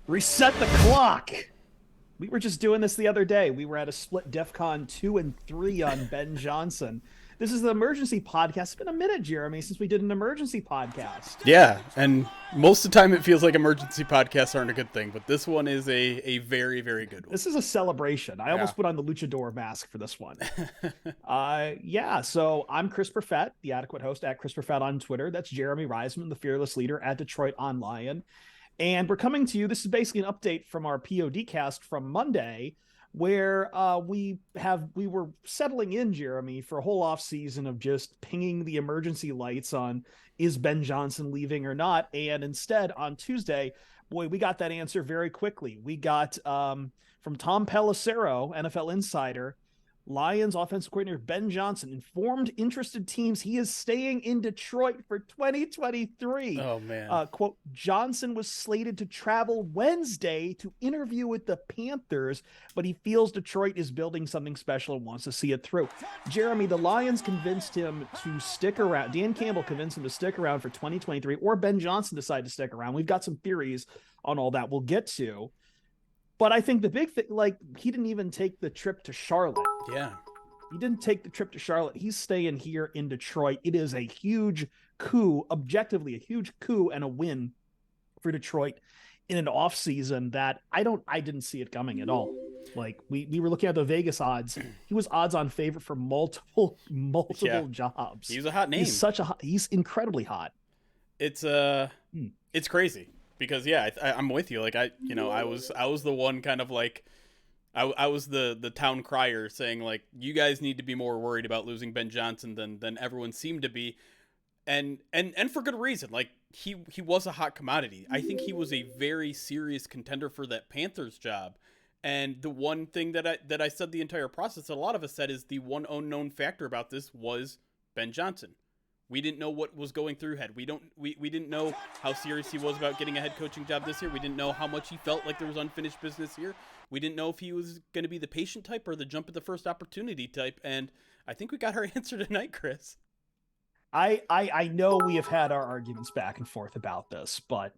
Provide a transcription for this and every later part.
Reset the clock. We were just doing this the other day. We were at a split DEFCON 2 and 3 on Ben Johnson. This is the emergency podcast. It's been a minute, Jeremy, since we did an emergency podcast. Yeah, and most of the time it feels like emergency podcasts aren't a good thing, but this one is a very, very good one. This is a celebration. I almost put on the luchador mask for this one. So I'm Chris Perfett, the adequate host at Chris Perfett on Twitter. That's Jeremy Reisman, the fearless leader at Detroit On Lion. And we're coming to you. This is basically an update from our POD cast from Monday, where we were settling in, Jeremy, for a whole off season of just pinging the emergency lights on, is Ben Johnson leaving or not? And instead on Tuesday, boy, we got that answer very quickly. We got from Tom Pelissero, NFL insider, Lions offensive coordinator Ben Johnson informed interested teams he is staying in Detroit for 2023. Oh, man. Quote, Johnson was slated to travel Wednesday to interview with the Panthers, but he feels Detroit is building something special and wants to see it through. Jeremy, the Lions convinced him to stick around. Dan Campbell convinced him to stick around for 2023, or Ben Johnson decided to stick around. We've got some theories on all that we'll get to. But I think the big thing, he didn't even take the trip to Charlotte. Yeah. He didn't take the trip to Charlotte. He's staying here in Detroit. It is a huge coup, objectively a huge coup and a win for Detroit in an offseason that I didn't see it coming at all. Like we were looking at the Vegas odds. He was odds on favorite for multiple jobs. He's a hot name. He's incredibly hot. It's crazy. Because I'm with you. Like I was the one kind of like, I was the town crier saying like, you guys need to be more worried about losing Ben Johnson than everyone seemed to be, and for good reason. Like he was a hot commodity. I think he was a very serious contender for that Panthers job. And the one thing that I said the entire process, that a lot of us said, is the one unknown factor about this was Ben Johnson. We didn't know what was going through head. We didn't know how serious he was about getting a head coaching job this year. We didn't know how much he felt like there was unfinished business here. We didn't know if he was going to be the patient type or the jump at the first opportunity type. And I think we got our answer tonight, Chris. I know we have had our arguments back and forth about this, but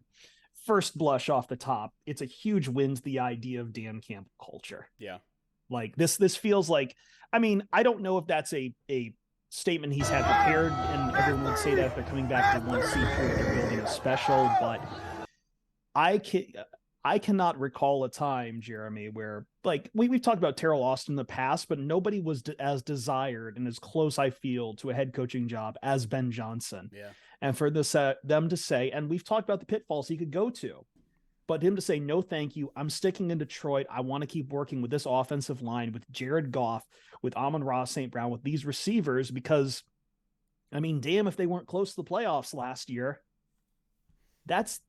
first blush off the top, it's a huge win to the idea of Dan Campbell culture. Yeah. Like this feels like, I mean, I don't know if that's a statement he's had prepared, and everyone would say that if they're coming back, they want to see through they're building a special, but I cannot recall a time, Jeremy, where like we've talked about Terrell Austin in the past, but nobody was as desired and as close, I feel, to a head coaching job as Ben Johnson. Yeah. And for this them to say, and we've talked about the pitfalls he could go to, but him to say, no, thank you, I'm sticking in Detroit. I want to keep working with this offensive line, with Jared Goff, with Amon-Ra St. Brown, with these receivers, because, I mean, damn if they weren't close to the playoffs last year. That's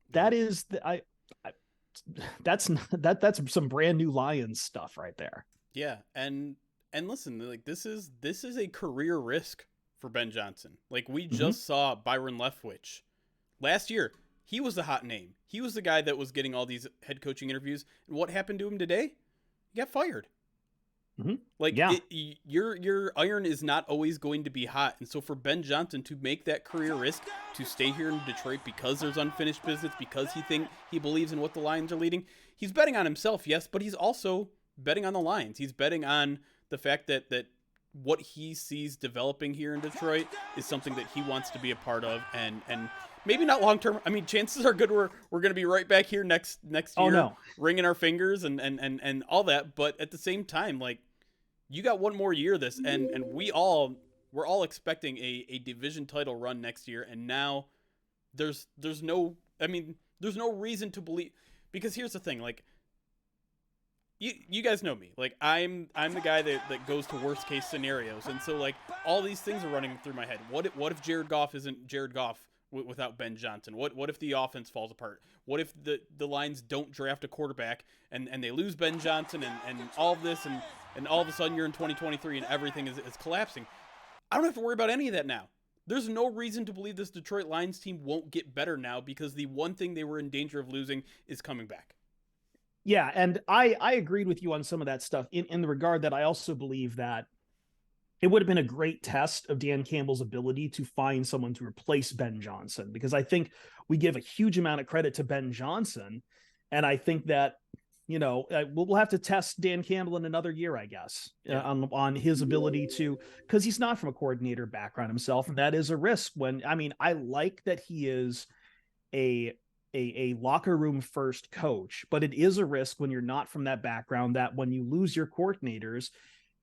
some brand new Lions stuff right there. Yeah, and listen, like this is a career risk for Ben Johnson. Like we just saw Byron Leftwich last year. He was the hot name. He was the guy that was getting all these head coaching interviews. And what happened to him today? He got fired. Mm-hmm. Like your iron is not always going to be hot. And so for Ben Johnson to make that career risk to stay here in Detroit because there's unfinished business, because he believes in what the Lions are leading, he's betting on himself, yes, but he's also betting on the Lions. He's betting on the fact that what he sees developing here in Detroit is something that he wants to be a part of, and maybe not long term. I mean, chances are good we're going to be right back here next year, wringing our fingers and all that. But at the same time, like you got one more year of this, and we're all expecting a division title run next year. And now there's no reason to believe, because here's the thing, like. You guys know me. Like I'm the guy that goes to worst case scenarios, and so like all these things are running through my head. What if Jared Goff isn't Jared Goff without Ben Johnson? What if the offense falls apart? What if the Lions don't draft a quarterback and they lose Ben Johnson and all of this and all of a sudden you're in 2023 and everything is collapsing? I don't have to worry about any of that now. There's no reason to believe this Detroit Lions team won't get better now, because the one thing they were in danger of losing is coming back. Yeah, and I agreed with you on some of that stuff in the regard that I also believe that it would have been a great test of Dan Campbell's ability to find someone to replace Ben Johnson, because I think we give a huge amount of credit to Ben Johnson, And I think that, we'll have to test Dan Campbell in another year, I guess, on his ability to, because he's not from a coordinator background himself. And that is a risk I like that he is a locker room first coach, but it is a risk when you're not from that background, that when you lose your coordinators,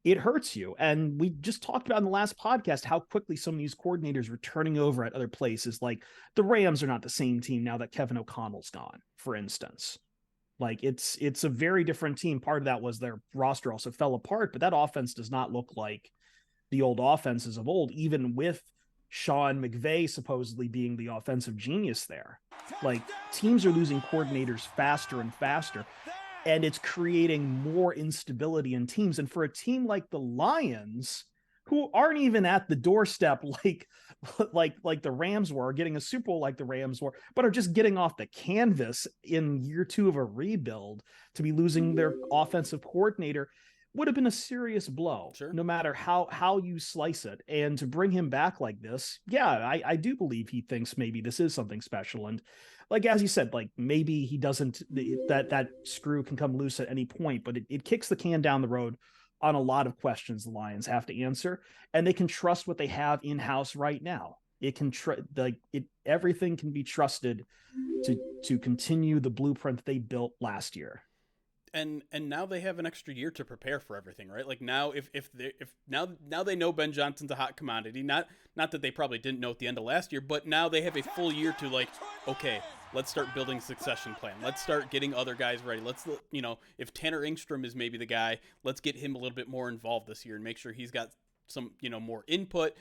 it hurts you. And we just talked about in the last podcast how quickly some of these coordinators were turning over at other places. Like the Rams are not the same team now that Kevin O'Connell's gone, for instance. Like it's a very different team. Part of that was their roster also fell apart, but that offense does not look like the old offenses of old, even with Sean McVay supposedly being the offensive genius there. Like teams are losing coordinators faster and faster, and it's creating more instability in teams. And for a team like the Lions, who aren't even at the doorstep like the Rams were, getting a Super Bowl like the Rams were, but are just getting off the canvas in year 2 of a rebuild, to be losing their offensive coordinator would have been a serious blow, sure, no matter how you slice it. And to bring him back like this, I do believe he thinks maybe this is something special. And like, as you said, like maybe he doesn't, that screw can come loose at any point, but it kicks the can down the road on a lot of questions the Lions have to answer, and they can trust what they have in-house right now. It can everything can be trusted to continue the blueprint they built last year. And now they have an extra year to prepare for everything, right? Like now, if now they know Ben Johnson's a hot commodity. Not that they probably didn't know at the end of last year, but now they have a full year to, like, okay, let's start building a succession plan. Let's start getting other guys ready. Let's, if Tanner Engstrom is maybe the guy, let's get him a little bit more involved this year and make sure he's got some, more input.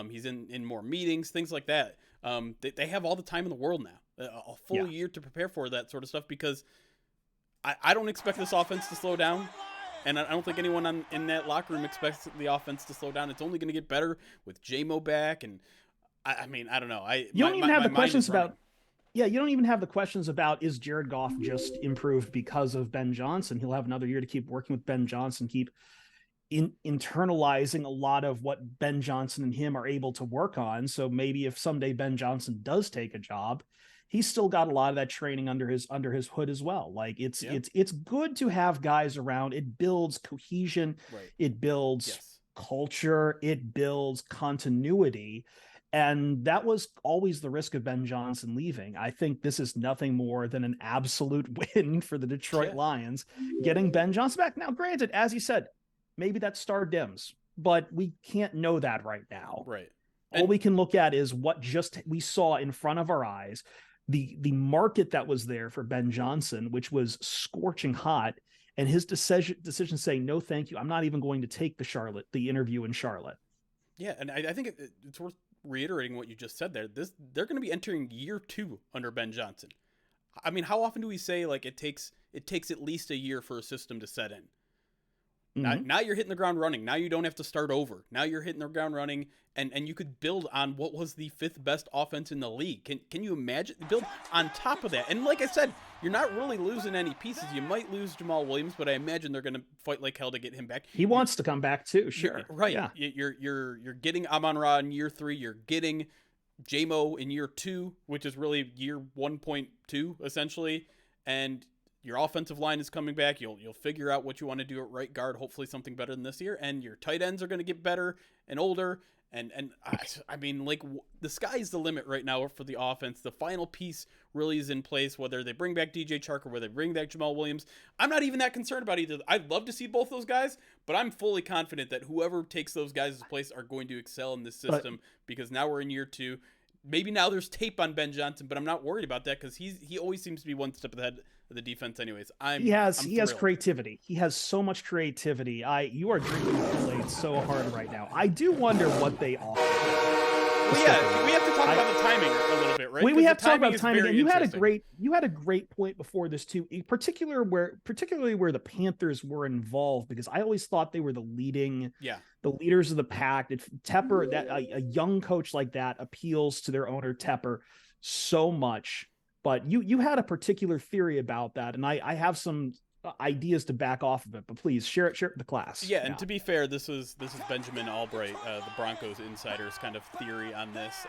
He's in more meetings, things like that. They have all the time in the world now, a full year to prepare for that sort of stuff, because I don't expect this offense to slow down, and I don't think anyone in that locker room expects the offense to slow down. It's only going to get better with J-Mo back, and I don't know. You don't even have the questions about. Yeah, you don't even have the questions about, is Jared Goff just improved because of Ben Johnson? He'll have another year to keep working with Ben Johnson, keep internalizing a lot of what Ben Johnson and him are able to work on. So maybe if someday Ben Johnson does take a job, he's still got a lot of that training under his hood as well. Like it's good to have guys around. It builds cohesion, right. It builds culture, it builds continuity. And that was always the risk of Ben Johnson leaving. I think this is nothing more than an absolute win for the Detroit Lions, getting Ben Johnson back. Now, granted, as you said, maybe that star dims, but we can't know that right now. Right. All we can look at is what just we saw in front of our eyes. The market that was there for Ben Johnson, which was scorching hot, and his decision saying, no, thank you, I'm not even going to take the interview in Charlotte. Yeah, and I think it's worth reiterating what you just said there. They're going to be entering year 2 under Ben Johnson. I mean, how often do we say, like, it takes at least a year for a system to set in? Now you're hitting the ground running. Now you don't have to start over. Now you're hitting the ground running, and you could build on what was the 5th best offense in the league. Can you imagine? Build on top of that. And like I said, you're not really losing any pieces. You might lose Jamal Williams, but I imagine they're going to fight like hell to get him back. He wants to come back too, sure. Right. Yeah. You're getting Amon-Ra in year 3. You're getting J-Mo in year 2, which is really year 1.2 essentially, and your offensive line is coming back. You'll figure out what you want to do at right guard, hopefully something better than this year. And your tight ends are going to get better and older. And I mean, like, the sky's the limit right now for the offense. The final piece really is in place, whether they bring back DJ Chark or whether they bring back Jamal Williams. I'm not even that concerned about either. I'd love to see both those guys, but I'm fully confident that whoever takes those guys' place are going to excel in this system, because now we're in year 2. Maybe now there's tape on Ben Johnson, but I'm not worried about that because he always seems to be one step ahead of the defense anyways. He has creativity. He has so much creativity. You are drinking Kool-Aid so hard right now. I do wonder what they offer. Well, yeah, we have to talk about the timing a little bit, right? We have to talk about timing. And you had a great point before this too, particularly where the Panthers were involved, because I always thought they were the leaders of the pack. Tepper, that a young coach like that appeals to their owner Tepper so much. But you had a particular theory about that, and I have some ideas to back off of it, but please share it with the class. Yeah, and to be fair, this is Benjamin Albright, the Broncos insider's kind of theory on this,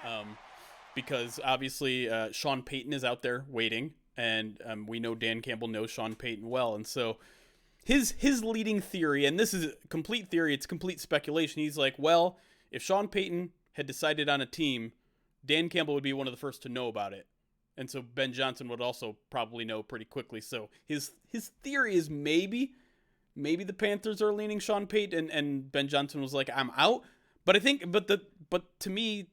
because obviously Sean Payton is out there waiting, and we know Dan Campbell knows Sean Payton well, and so his leading theory, and this is complete theory, it's complete speculation. He's like, well, if Sean Payton had decided on a team, Dan Campbell would be one of the first to know about it, and so Ben Johnson would also probably know pretty quickly. So his theory is maybe the Panthers are leaning Sean Payton, and Ben Johnson was like, I'm out. But I think, but to me,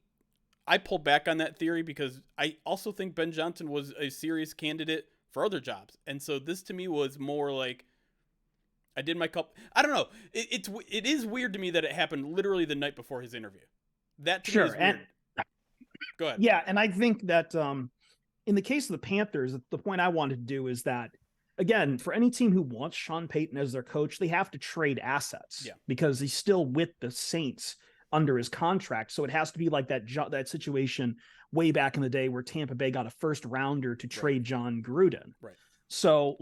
I pulled back on that theory because I also think Ben Johnson was a serious candidate for other jobs, and so this to me was more like, I did my cup. I don't know. It is weird to me that it happened literally the night before his interview. That to me is weird. And go ahead. Yeah, and I think that in the case of the Panthers, the point I wanted to do is that, again, for any team who wants Sean Payton as their coach, they have to trade assets because he's still with the Saints under his contract. So it has to be like that situation way back in the day where Tampa Bay got a first rounder to trade John Gruden. Right. So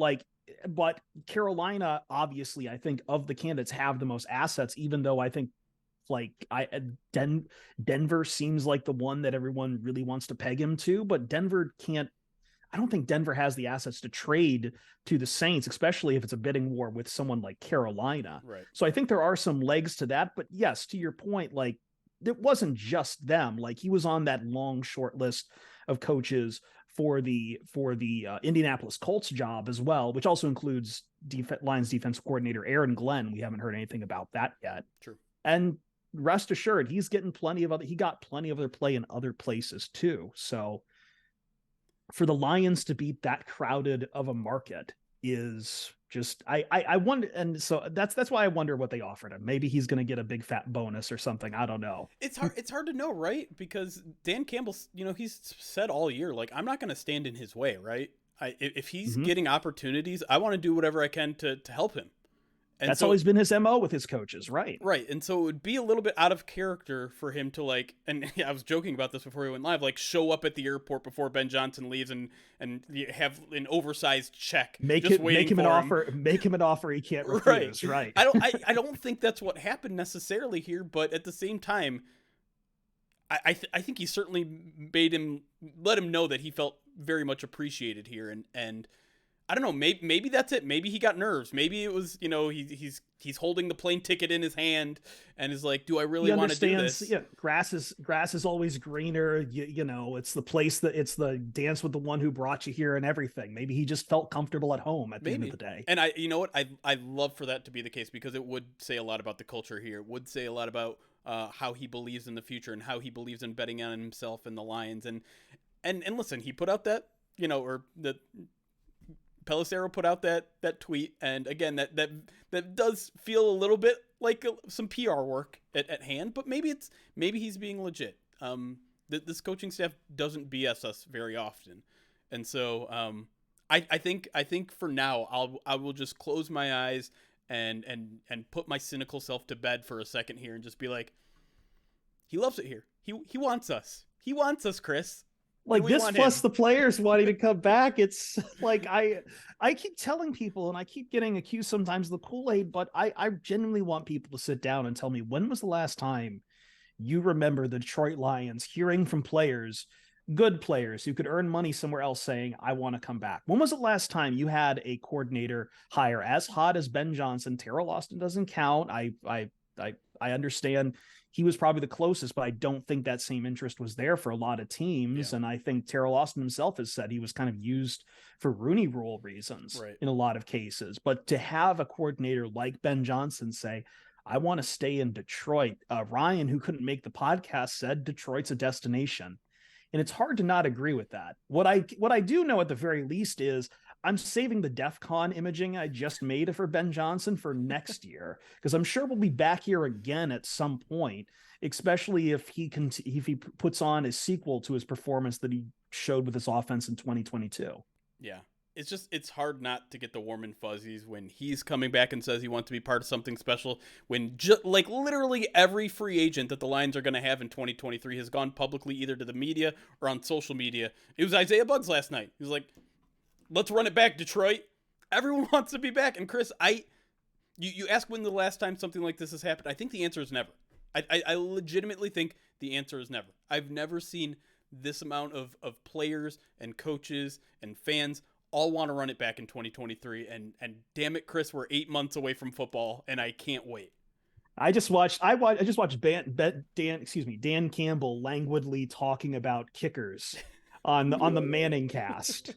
but Carolina, obviously, I think of the candidates have the most assets, even though I think Denver seems like the one that everyone really wants to peg him to, but Denver can't. I don't think Denver has the assets to trade to the Saints, especially if it's a bidding war with someone like Carolina. Right. So I think there are some legs to that. But yes, to your point, like it wasn't just them. Like he was on that long short list of coaches for the Indianapolis Colts job as well, which also includes Lions defensive coordinator Aaron Glenn. We haven't heard anything about that yet. True. And rest assured, he got plenty of other play in other places too. So for the Lions to be that crowded of a market is just, I wonder. And so that's why I wonder what they offered him. Maybe he's going to get a big fat bonus or something. I don't know. It's hard to know, right? Because Dan Campbell, he's said all year, like, I'm not going to stand in his way, right? If he's getting opportunities, I want to do whatever I can to help him. And that's always been his MO with his coaches, right? Right. And so it would be a little bit out of character for him to and I was joking about this before we went live, show up at the airport before Ben Johnson leaves and have an oversized check. Make him an offer he can't refuse. Right. I don't think that's what happened necessarily here, but at the same time, I think he certainly let him know that he felt very much appreciated here, and I don't know. Maybe that's it. Maybe he got nerves. Maybe it was, he's holding the plane ticket in his hand and is like, do I really want to do this? Yeah, grass is always greener. It's the place it's the dance with the one who brought you here and everything. Maybe he just felt comfortable at home at the end of the day. And I love for that to be the case because it would say a lot about the culture here. It would say a lot about how he believes in the future and how he believes in betting on himself and the Lions. And listen, he put out that, Pelissero put out that tweet, and again, that does feel a little bit like some PR work at hand, but maybe he's being legit. This coaching staff doesn't BS us very often, and so I think for now I will just close my eyes and put my cynical self to bed for a second here and just be like, he loves it here. He wants us. He wants us, Chris. Like this plus the players wanting to come back. It's like I keep telling people, and I keep getting accused sometimes of the Kool-Aid, but I genuinely want people to sit down and tell me, when was the last time you remember the Detroit Lions hearing from players, good players who could earn money somewhere else, saying, I want to come back? When was the last time you had a coordinator hire as hot as Ben Johnson? Terrell Austin doesn't count. I understand he was probably the closest, but I don't think that same interest was there for a lot of teams. Yeah. And I think Terrell Austin himself has said he was kind of used for Rooney Rule reasons in a lot of cases. But to have a coordinator like Ben Johnson say, I want to stay in Detroit. Ryan, who couldn't make the podcast, said Detroit's a destination. And it's hard to not agree with that. What I do know at the very least is I'm saving the DEF CON imaging I just made for Ben Johnson for next year, because I'm sure we'll be back here again at some point, especially if he puts on a sequel to his performance that he showed with his offense in 2022. Yeah. It's hard not to get the warm and fuzzies when he's coming back and says he wants to be part of something special, when literally every free agent that the Lions are going to have in 2023 has gone publicly either to the media or on social media. It was Isaiah Bugs last night. He was like, let's run it back, Detroit. Everyone wants to be back. And Chris, you ask when the last time something like this has happened. I think the answer is never. I legitimately think the answer is never. I've never seen this amount of players and coaches and fans all want to run it back in 2023. And damn it, Chris, we're 8 months away from football, and I can't wait. I just watched Dan Campbell languidly talking about kickers on the Manning cast.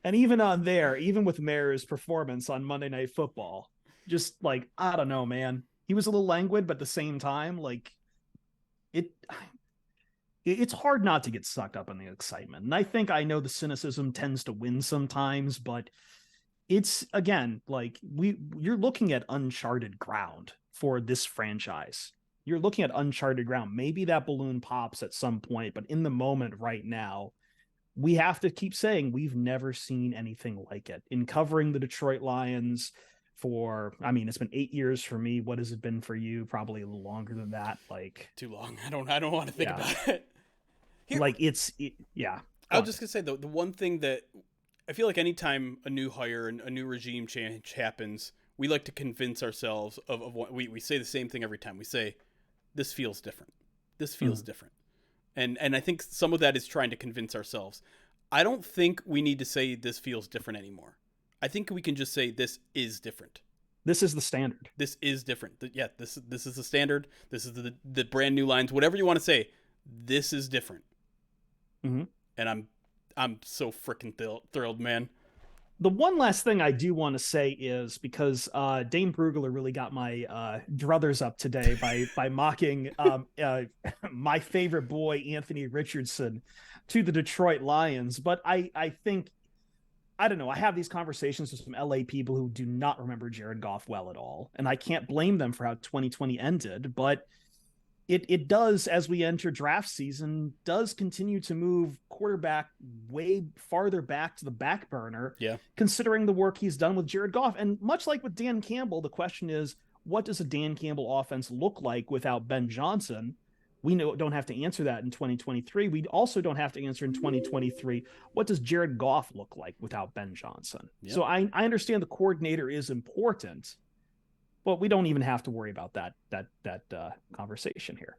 And even on there, even with Mayer's performance on Monday Night Football, just like, I don't know, man. He was a little languid, but at the same time, like it's hard not to get sucked up in the excitement. And I think I know the cynicism tends to win sometimes, but it's, again, like you're looking at uncharted ground for this franchise. You're looking at uncharted ground. Maybe that balloon pops at some point, but in the moment right now, we have to keep saying we've never seen anything like it. In covering the Detroit Lions for, I mean, it's been 8 years for me. What has it been for you? Probably a little longer than that. Like, too long. I don't want to think about it. Here, like yeah. I was just gonna say the one thing that I feel like anytime a new hire and a new regime change happens, we like to convince ourselves of what we say the same thing every time. We say, this feels different. This feels different. And I think some of that is trying to convince ourselves. I don't think we need to say this feels different anymore. I think we can just say this is different. This is the standard. This is different. Yeah, this is the standard. This is the brand new lines. Whatever you want to say, this is different. Mm-hmm. And I'm so freaking thrilled, man. The one last thing I do want to say is, because Dane Brugler really got my druthers up today by mocking my favorite boy, Anthony Richardson, to the Detroit Lions. But I think, I don't know, I have these conversations with some LA people who do not remember Jared Goff well at all. And I can't blame them for how 2020 ended, but it does, as we enter draft season, does continue to move quarterback way farther back to the back burner, considering the work he's done with Jared Goff. And much like with Dan Campbell, the question is, what does a Dan Campbell offense look like without Ben Johnson? We don't have to answer that in 2023. We also don't have to answer in 2023, what does Jared Goff look like without Ben Johnson? Yep. So I understand the coordinator is important, but we don't even have to worry about that conversation here.